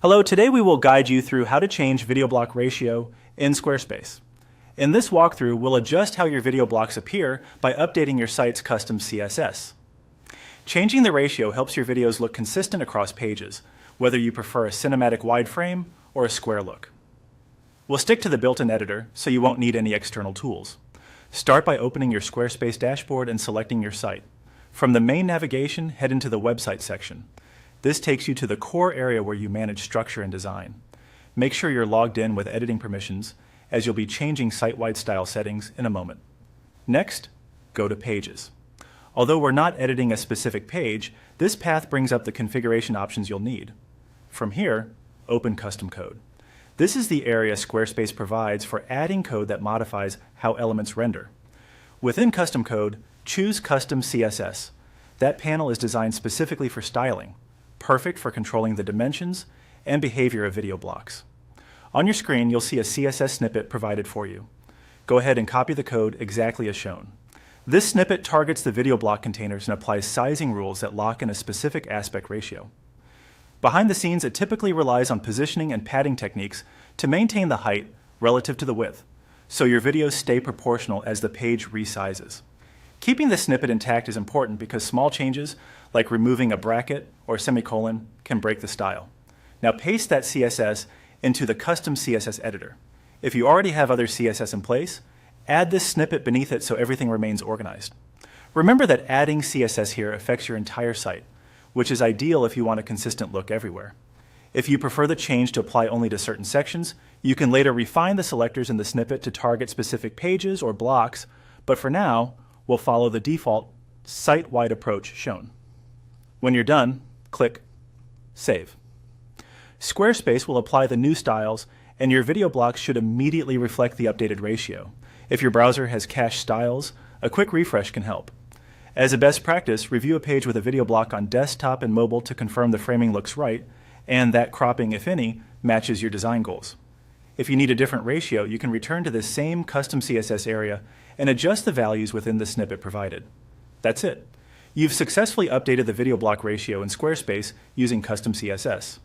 Hello, today we will guide you through how to change video block ratio in Squarespace. In this walkthrough, we'll adjust how your video blocks appear by updating your site's custom CSS. Changing the ratio helps your videos look consistent across pages, whether you prefer a cinematic wide frame or a square look. We'll stick to the built-in editor, so you won't need any external tools. Start by opening your Squarespace dashboard and selecting your site. From the main navigation, head into the website section. This takes you to the core area where you manage structure and design. Make sure you're logged in with editing permissions, as you'll be changing site-wide style settings in a moment. Next, go to Pages. Although we're not editing a specific page, this path brings up the configuration options you'll need. From here, open Custom Code. This is the area Squarespace provides for adding code that modifies how elements render. Within Custom Code, choose Custom CSS. That panel is designed specifically for styling, perfect for controlling the dimensions and behavior of video blocks. On your screen, you'll see a CSS snippet provided for you. Go ahead and copy the code exactly as shown. This snippet targets the video block containers and applies sizing rules that lock in a specific aspect ratio. Behind the scenes, it typically relies on positioning and padding techniques to maintain the height relative to the width, so your videos stay proportional as the page resizes. Keeping the snippet intact is important because small changes, like removing a bracket or semicolon, can break the style. Now paste that CSS into the custom CSS editor. If you already have other CSS in place, add this snippet beneath it so everything remains organized. Remember that adding CSS here affects your entire site, which is ideal if you want a consistent look everywhere. If you prefer the change to apply only to certain sections, you can later refine the selectors in the snippet to target specific pages or blocks, but for now, we'll follow the default site-wide approach shown. When you're done, click Save. Squarespace will apply the new styles, and your video blocks should immediately reflect the updated ratio. If your browser has cached styles, a quick refresh can help. As a best practice, review a page with a video block on desktop and mobile to confirm the framing looks right, and that cropping, if any, matches your design goals. If you need a different ratio, you can return to this same custom CSS area and adjust the values within the snippet provided. That's it. You've successfully updated the video block ratio in Squarespace using custom CSS.